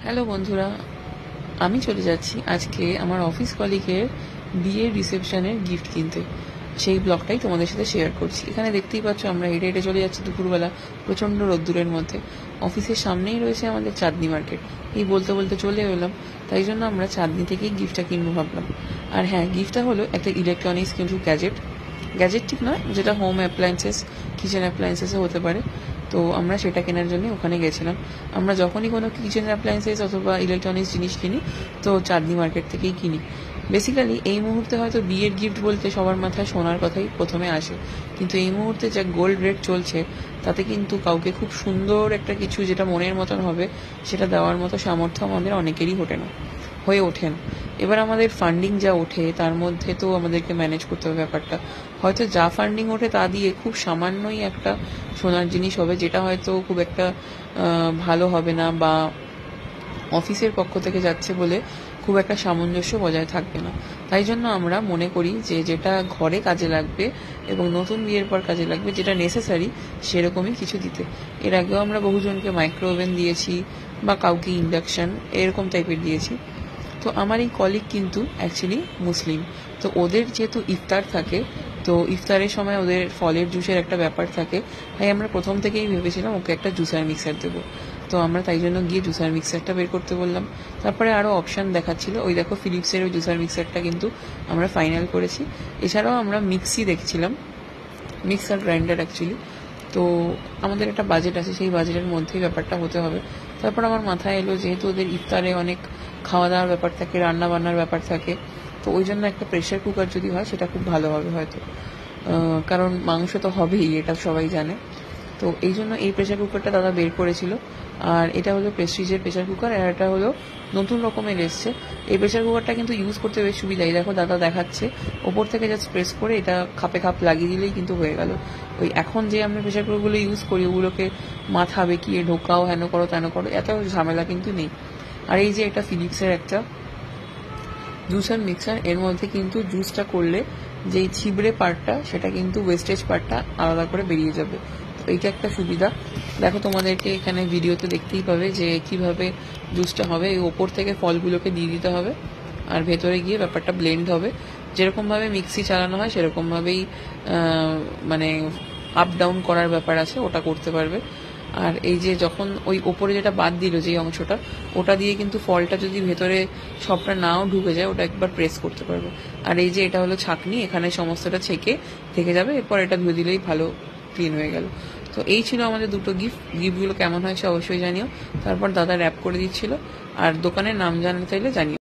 Hello বন্ধুরা, আমি চলে যাচ্ছি আজকে আমার অফিস কলিগের বিয়ের রিসেপশনের গিফট কিনতে। সেই ব্লগটাই তোমাদের সাথে শেয়ার করছি। এখানে দেখতেই পাচ্ছ আমরা হেঁটে হেঁটে চলে যাচ্ছি দুপুরবেলা প্রচণ্ড রোদ্দুরের মধ্যে। অফিসের সামনেই রয়েছে আমাদের চাঁদনি মার্কেট। এই বলতে বলতে চলে এলাম, তাই জন্য আমরা চাঁদনি থেকেই গিফটটা কিনবো ভাবলাম। আর হ্যাঁ, গিফটটা হলো একটা ইলেকট্রনিক্স কিন্তু গ্যাজেট ঠিক নয়, যেটা হোম অ্যাপ্লায়েন্সেস, কিচেন অ্যাপ্লায়েন্সেসও হতে পারে। তো আমরা সেটা কেনার জন্য ওখানে গেছিলাম। আমরা যখনই কোনো কিচেন অ্যাপ্লায়েন্সেস অথবা ইলেকট্রনিক্স জিনিস কিনি তো চাঁদনি মার্কেট থেকেই কিনি। বেসিক্যালি এই মুহূর্তে হয়তো বিয়ের গিফট বলতে সবার মাথায় সোনার কথাই প্রথমে আসে, কিন্তু এই মুহূর্তে যা গোল্ড রেট চলছে তাতে কিন্তু কাউকে খুব সুন্দর একটা কিছু যেটা মনের মতন হবে সেটা দেওয়ার মতো সামর্থ্য আমাদের অনেকেরই হয়ে ওঠেন। এবার আমাদের ফান্ডিং যা ওঠে তার মধ্যে তো আমাদেরকে ম্যানেজ করতে হবে ব্যাপারটা। হয়তো যা ফান্ডিং ওঠে তা দিয়ে খুব সামান্যই একটা সোনার জিনিস হবে, যেটা হয়তো খুব একটা ভালো হবে না, বা অফিসের পক্ষ থেকে যাচ্ছে বলে খুব একটা সামঞ্জস্য বজায় থাকবে না। তাই জন্য আমরা মনে করি যে যেটা ঘরে কাজে লাগবে এবং নতুন বিয়ের পর কাজে লাগবে, যেটা নেসেসারি সেরকমই কিছু দিতে। এর আগেও আমরা বহুজনকে মাইক্রো ওভেন দিয়েছি বা কাউকে ইন্ডাকশন এরকম টাইপের দিয়েছি। তো আমার এই কলিগ কিন্তু অ্যাকচুয়ালি মুসলিম, তো ওদের যেহেতু ইফতার থাকে, তো ইফতারের সময় ওদের ফলের জুসের একটা ব্যাপার থাকে, তাই আমরা প্রথম থেকেই ভেবেছিলাম ওকে একটা জুসার মিক্সার দেবো। তো আমরা তাই জন্য গিয়ে জুসার মিক্সারটা বের করতে বললাম। তারপরে আরও অপশান দেখাচ্ছিল, ওই দেখো ফিলিপসের ওই জুসার মিক্সারটা কিন্তু আমরা ফাইনাল করেছি। এছাড়াও আমরা মিক্সি দেখছিলাম, মিক্সার গ্রাইন্ডার অ্যাকচুয়ালি। তো আমাদের একটা বাজেট আছে, সেই বাজেটের মধ্যেই ব্যাপারটা হতে হবে। তারপর আমার মাথায় এলো যেহেতু ওদের ইফতারে অনেক খাওয়া দাওয়ার ব্যাপার থাকে, রান্না বান্নার ব্যাপার থাকে, তো ওই জন্য একটা প্রেশার কুকার যদি হয় সেটা খুব ভালো হবে হয়তো, কারণ মাংস তো হবেই, এটা সবাই জানে। তো এই জন্য এই প্রেশার কুকারটা দাদা বের করেছিল। আর এটা হলো প্রেস্টিজের প্রেশার কুকার, আর এটা হলো নতুন রকমের এসছে। এই প্রেশার কুকারটা কিন্তু ইউজ করতে বেশ সুবিধা। এই দেখো দাদা দেখাচ্ছে, ওপর থেকে জাস্ট প্রেস করে এটা খাপে খাপ লাগিয়ে দিলেই কিন্তু হয়ে গেল। ওই এখন যে আমরা প্রেশার কুকারগুলো ইউজ করি ওগুলোকে মাথা বেঁকিয়ে ঢোকাও, হেন করো তেন করো, এত ঝামেলা কিন্তু নেই। আর এই যে এটা ফিলিপসের একটা জুসার মিক্সার, এর মধ্যে কিন্তু জুসটা করলে যেই ছিবড়ে পার্টটা সেটা কিন্তু ওয়েস্টেজ পার্টটা আলাদা করে বেরিয়ে যাবে। তো এইটা একটা সুবিধা। দেখো তোমাদেরকে এখানে ভিডিওতে দেখতেই পাবে যে কিভাবে জুসটা হবে। এই ওপর থেকে ফলগুলোকে দিয়ে দিতে হবে আর ভেতরে গিয়ে ব্যাপারটা ব্লেন্ড হবে। যেরকমভাবে মিক্সি চালানো হয় সেরকমভাবেই মানে আপ ডাউন করার ব্যাপার আছে, ওটা করতে পারবে। আর এই যে যখন ওই ওপরে যেটা বাদ দিল যেই অংশটা, ওটা দিয়ে কিন্তু ফলটা যদি ভেতরে সবটা নাও ঢুকে যায় ওটা একবার প্রেস করতে পারবে। আর এই যে এটা হলো ছাঁকনি, এখানে সমস্তটা ছেঁকে থেকে যাবে, এরপর এটা ধুয়ে দিলেই ভালো ক্লিন হয়ে গেল। তো এই ছিল আমাদের দুটো গিফটগুলো কেমন হয়েছে অবশ্যই জানিও। তারপর দাদা র্যাপ করে দিচ্ছিল, আর দোকানের নাম জানতে চাইলে জানিও।